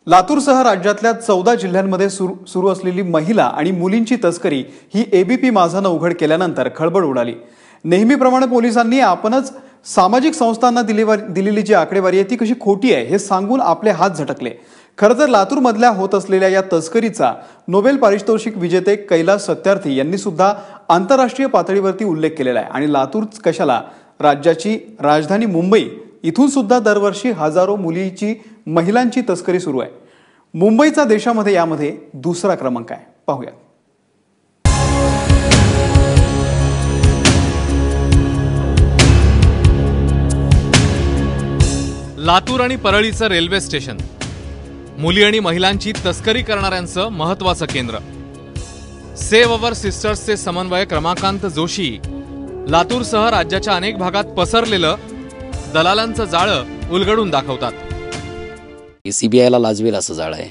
लातूरसह राज्यातल्या 14 जिल्ह्यांमध्ये सुरू असलेली महिला आणि मुलींची तस्करी ही एबीपी माझानं उघड केल्यानंतर खळबळ उडाली। नेहमीप्रमाणे पोलिसांनी आपणच सामाजिक संस्थांना दिलेली जी आकडेवारी आहे ती कशी खोटी आहे हे सांगून आपले हात झटकले। खरं तर लातूरमधल्या होत असलेल्या या तस्करीचा नोबेल पारितोषिक विजेते कैलास सत्यार्थी यांनी सुद्धा आंतरराष्ट्रीय पातळीवरती उल्लेख केलेला आहे। आणि लातूर कशाला, राज्याची राजधानी मुंबई इथून सुद्धा दरवर्षी हजारो मुलींची महिलांची तस्करी सुरू आहे। मुंबईचा देशामध्ये यामध्ये दुसरा क्रमांक आहे। पाहूया। लातूर आणि परळीचं रेल्वे स्टेशन, मुली आणि महिलांची तस्करी करणाऱ्यांचं महत्त्वाचं केंद्र। सेव्ह अवर सिस्टर्सचे समन्वयक रमाकांत जोशी लातूरसह राज्याच्या अनेक भागात पसरलेलं दलालांचं जाळं उलगडून दाखवतात। सीबीआयला लाजवेल असं जाळं आहे।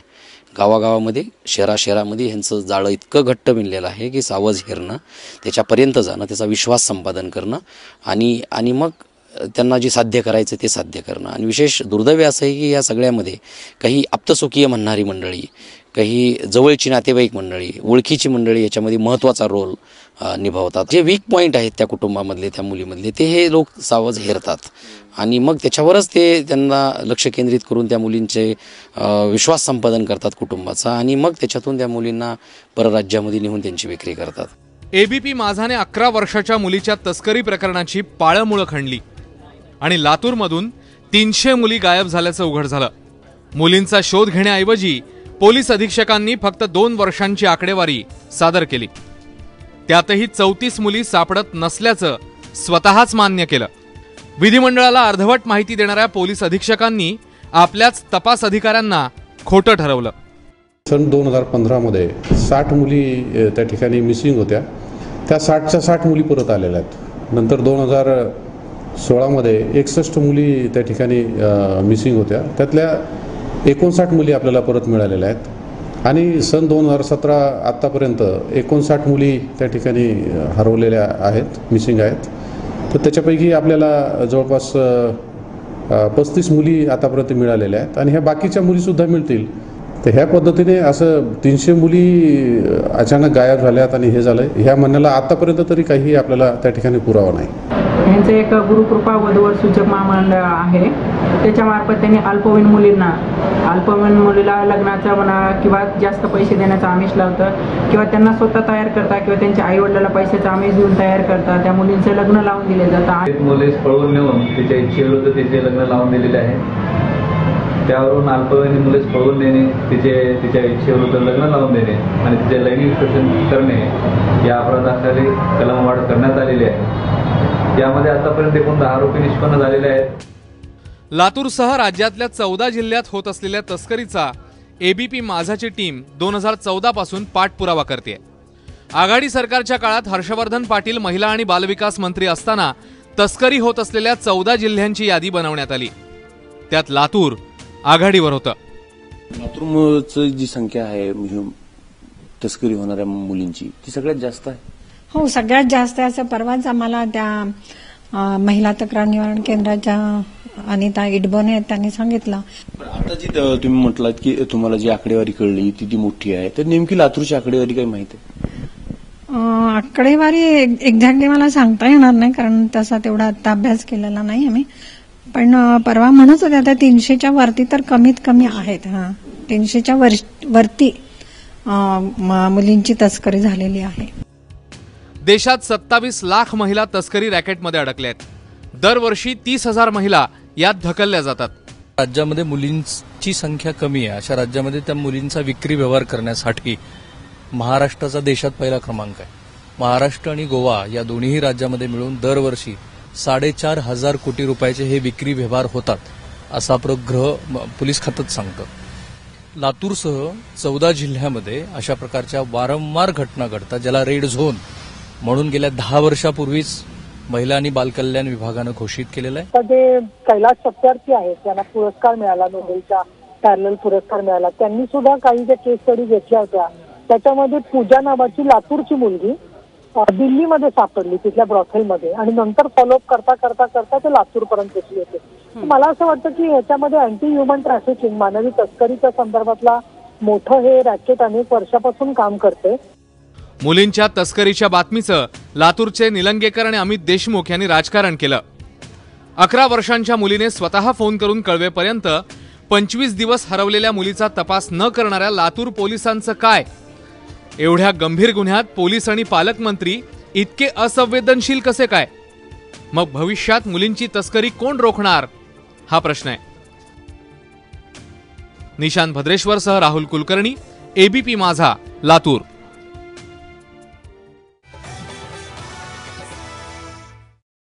गावागावामध्ये शहरामध्ये ह्यांचं जाळं इतकं घट्ट विणलेलं आहे की सावज हेरणं, त्याच्यापर्यंत जाणं, त्याचा विश्वास संपादन करणं आणि मग त्यांना जे साध्य करायचं ते साध्य करणं। आणि विशेष दुर्दैव असं आहे की या सगळ्यामध्ये काही आप्तसुखीय म्हणणारी मंडळी, काही जवळची नातेवाईक मंडळी, ओळखीची मंडळी याच्यामध्ये महत्त्वाचा रोल निभावतात। जे वीक पॉईंट आहेत त्या कुटुंबामधले, त्या मुलीमधले, ते हे लोक सावज हेरतात आणि मग त्याच्यावरच ते त्यांना लक्ष केंद्रित करून त्या मुलींचे विश्वास संपादन करतात कुटुंबाचा, आणि मग त्याच्यातून त्या मुलींना परराज्यामध्ये नेऊन त्यांची विक्री करतात। एबीपी माझाने 11 वर्षाच्या मुलीच्या तस्करी प्रकरणाची पाळंमुळं खणली आणि लातूरमधून 300 मुली गायब झाल्याचं उघड झालं। मुलींचा शोध घेण्याऐवजी पोलीस अधीक्षकांनी फक्त 2 वर्षांची आकडेवारी सादर केली। त्यातही 34 मुली सापडत नसल्याचं स्वतःच मान्य केलं। विधिमंडळाला अर्धवट माहिती देणाऱ्या पोलीस अधीक्षकांनी आपल्याच तपास अधिकाऱ्यांना खोटं ठरवलं। सन 2015 मध्ये 60 मुली त्या ठिकाणी मिसिंग होत्या। त्या 60च्या 60 मुली परत आलेल्या आहेत। नंतर 2016 मध्ये 61 मुली त्या ठिकाणी मिसिंग होत्या। त्यातल्या 59 मुली आपल्याला परत मिळालेल्या आहेत आणि सन 2017 आतापर्यंत 59 मुली त्या ठिकाणी हरवलेल्या आहेत, मिसिंग आहेत। तर त्याच्यापैकी आपल्याला जवळपास 35 मुली आतापर्यंत मिळालेल्या आहेत आणि ह्या बाकीच्या मुलीसुद्धा मिळतील। तर ह्या पद्धतीने असं 300 मुली अचानक गायब झाल्यात आणि हे झालं, ह्या म्हणण्याला आतापर्यंत तरी काही आपल्याला त्या ठिकाणी पुरावा नाही। यांचं एक गुरुकृपा वधूवर सूचक महामंडळ आहे, त्याच्यामार्फत त्यांनी अल्पवयीन मुलीला लग्नाचा म्हणा किंवा जास्त पैसे देण्याचं आमिष लावतं किंवा त्यांना स्वतः तयार करता किंवा त्यांच्या आईवडिलाला पैशाचा आमिष देऊन तयार करता, त्या मुलींचं लग्न लावून दिले जातं। मुले पळवून नेऊन तिच्या इच्छेविरुद्ध तिचे लग्न लावून दिलेले आहे। त्यावरून अल्पवयीन मुले पळवून नेणे, तिच्या इच्छेविरुद्ध लग्न लावून देणे आणि तिचे लैंगिक शोषण करणे या अपराधाखाली कलमवाढ करण्यात आलेली आहे। यामध्ये आतापर्यंत एकूण 10 आरोपी निष्पन्न झालेले आहेत। लातूरसह राज्यातल्या 14 जिल्ह्यात होत असलेल्या तस्करीचा एबीपी माझाची टीम 2014 पासून पाठपुरावा करते। आघाडी सरकारच्या काळात हर्षवर्धन पाटील महिला आणि बालविकास मंत्री असताना तस्करी होत असलेल्या 14 जिल्ह्यांची यादी बनवण्यात आली। त्यात लातूर आघाडीवर होतं। लातूरची जी संख्या आहे तस्करी होणाऱ्या मुलींची ती सगळ्यात जास्त आहे। हो, सगळ्यात जास्त आहे असं परवाच आम्हाला त्या महिला तक्रार निवारण केंद्राच्या अनिता इडबोने आहेत त्यांनी सांगितलं। आता जी तुम्ही म्हटलात की तुम्हाला जी आकडेवारी कळली ती मोठी आहे, तर नेमकी लातूरची आकडेवारी काही माहिती आहे? आकडेवारी एक्झॅक्टली मला सांगता येणार नाही, कारण तसा तेवढा आता अभ्यास केलेला नाही आम्ही, पण परवा म्हणत होते आता 300च्या वरती तर कमीत कमी आहेत। 300च्या वरती मुलींची तस्करी झालेली आहे। देशात 27 लाख महिला तस्करी रॅकेटमध्ये अडकल्या आहेत। दरवर्षी 30,000 महिला यात ढकलल्या जातात। राज्यामध्ये मुलींची संख्या कमी आहे, अशा राज्यामध्ये त्या मुलींचा विक्री व्यवहार करण्यासाठी महाराष्ट्राचा देशात पहिला क्रमांक आहे। महाराष्ट्र आणि गोवा या दोन्ही राज्यामध्ये मिळून दरवर्षी 4,500 कोटी रुपयाचे हे विक्री व्यवहार होतात, असं आपलं पोलीस खातं सांगतं। लातूरसह 14 जिल्ह्यामध्ये अशा प्रकारच्या वारंवार घटना घडतात, ज्याला रेड झोन म्हणून गेल्या 10 वर्षापूर्वीच महिला आणि बालकल्याण विभागानं घोषित केलेलं आहे। जे कैलास सत्यार्थी आहेत त्यांना पुरस्कार मिळाला, नोबेलचा पॅरलल पुरस्कार मिळाला, त्यांनी सुद्धा काही ज्या केस स्टडी घेतल्या होत्या त्याच्यामध्ये पूजा नावाची लातूरची मुलगी दिल्लीमध्ये सापडली तिथल्या ब्रॉथेलमध्ये आणि नंतर फॉलोअप करता करता करता ते लातूरपर्यंत पोहोचली होते. मला असं वाटतं की ह्याच्यामध्ये अँटी ह्युमन ट्रॅफिकिंग मानवी तस्करीच्या संदर्भातला मोठं हे रॅकेट अनेक वर्षापासून काम करते. मुलींच्या तस्करीच्या बातमीचं लातूरचे निलंगेकर आणि अमित देशमुख यांनी राजकारण केलं. 11 वर्षांच्या मुलीने स्वतः फोन करून कळवेपर्यंत 25 दिवस हरवलेल्या मुलीचा तपास न करणाऱ्या लातूर पोलिसांचं काय? एवढ्या गंभीर गुन्ह्यात पोलीस आणि पालकमंत्री इतके असंवेदनशील कसे काय? मग भविष्यात मुलींची तस्करी कोण रोखणार हा प्रश्न आहे. निशांत भद्रेश्वरसह राहुल कुलकर्णी, एबीपी माझा, लातूर.